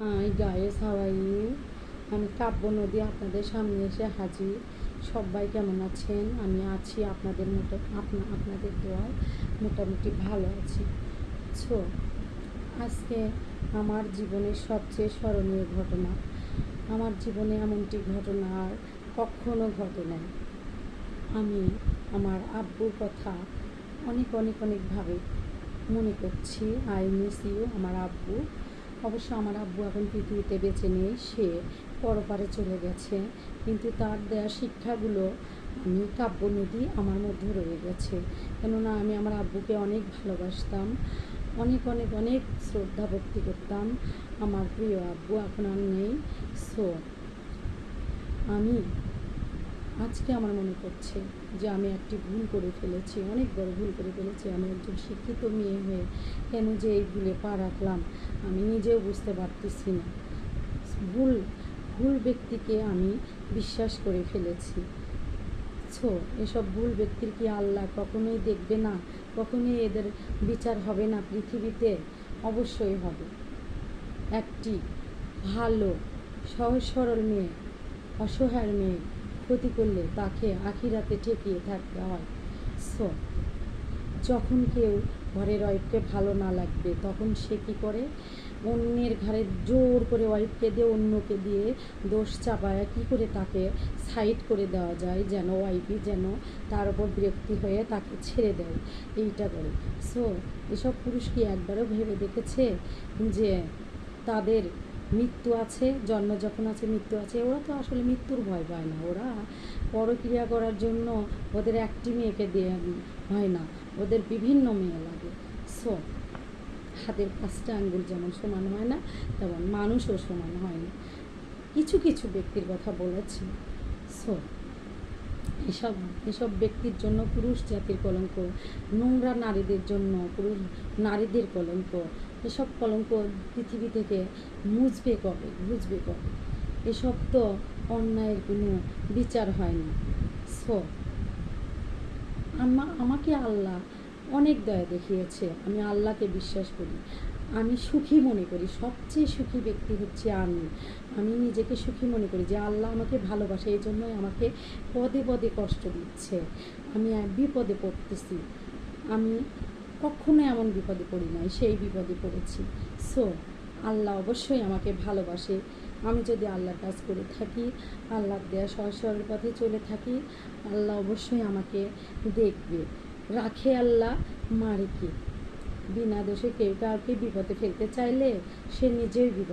High guys, how are you? আমি কাব্য নদী আপনাদের সামনে এসে হাজির। সবাই কেমন আছেন? আমি আছি আপনাদের মতো, আপনাদের দোয়ায় মোটামুটি ভালো আছি। সো আজকে আমার জীবনের সবচেয়ে স্মরণীয় ঘটনা। আমার জীবনে এমনটি ঘটনা আর কখনো ঘটে নাই। আমি আমার আব্বুর কথা অনেক অনেক অনেকভাবে মনে করছি। আই মিস ইউ আমার আব্বু। অবশ্য আমার আব্বু এখন পৃথিবীতে বেঁচে নেই, সে পরপারে চলে গেছে, কিন্তু তার দেওয়া শিক্ষাগুলো আমি কাব্য নদী আমার মধ্যে রয়ে গেছে। কেননা আমি আমার আব্বুকে অনেক ভালোবাসতাম, অনেক অনেক অনেক শ্রদ্ধা ভক্তি করতাম। আমার প্রিয় আব্বু এখন আর নেই। সো আমি আজকে আমার মনে করছে যে আমি একটি ভুল করে ফেলেছি, অনেক বড় ভুল করে ফেলেছি। আমি একজন শিক্ষিত মেয়ে হয়ে কেন যে এই ভুলে পা রাখলাম আমি নিজেও বুঝতে পারতেছি না। ভুল ভুল ব্যক্তিকে আমি বিশ্বাস করে ফেলেছি। সো এসব ভুল ব্যক্তির কি আল্লাহ কখনোই দেখবে না? কখনোই এদের বিচার হবে না পৃথিবীতে? অবশ্যই হবে। একটি ভালো সহজ সরল মেয়ে, অসহায় মেয়ে ক্ষতি করলে তাকে আখিরাতে ঠেকিয়ে থাকতে হয়। সো যখন কেউ ঘরের ওয়াইফকে ভালো না লাগবে তখন সে কী করে? অন্যের ঘরে জোর করে ওয়াইফকে দিয়ে অন্যকে দিয়ে দোষ চাপায় কী করে তাকে সাইড করে দেওয়া যায়, যেন ওয়াইফই যেন তার ওপর বিরক্তি হয়ে তাকে ছেড়ে দেয়, এইটা করে। সো এসব পুরুষ কি একবারও ভেবে দেখেছে যে তাদের মৃত্যু আছে? জন্ম যখন আছে মৃত্যু আছে। ওরা তো আসলে মৃত্যুর ভয় পায় না। ওরা পরক্রিয়া করার জন্য ওদের একটি মেয়েকে দিয়ে হয় না, ওদের বিভিন্ন মেয়ে লাগে। সো হাতের 5টা আঙ্গুল যেমন সমান হয় না, তেমন মানুষও সমান হয় না। কিছু কিছু ব্যক্তির কথা বলেছি। সো এসব এসব ব্যক্তির জন্য পুরুষ জাতির কলঙ্ক, নোংরা নারীদের জন্য নারীদের কলঙ্ক। এসব কলঙ্ক পৃথিবী থেকে মুছবে কবে, ঘুচবে কবে? এসব তো অন্যায়ের কোনো বিচার হয় না। সো আমাকে আল্লাহ অনেক দয়া দেখিয়েছে। আমি আল্লাহকে বিশ্বাস করি, আমি সুখী মনে করি। সবচেয়ে সুখী ব্যক্তি হচ্ছে আমি নিজেকে সুখী মনে করি যে আল্লাহ আমাকে ভালোবাসে, এই জন্যই আমাকে পদে পদে কষ্ট দিচ্ছে। আমি বিপদে পড়তেছি, আমি কখনো এমন বিপদে পড়ি নাই, সেই বিপদে পড়েছি। সো আল্লাহ অবশ্যই আমাকে ভালোবাসে। আমি যদি আল্লাহর কাজ করে থাকি, আল্লাহর দেয়া সহজ সরল পথে চলে থাকি, আল্লাহ অবশ্যই আমাকে দেখবে। রাখে আল্লাহ, মারে কে? বিনা দোষে কেউ কাউকে বিপদে ফেলতে চাইলে সে নিজেই বিপদ।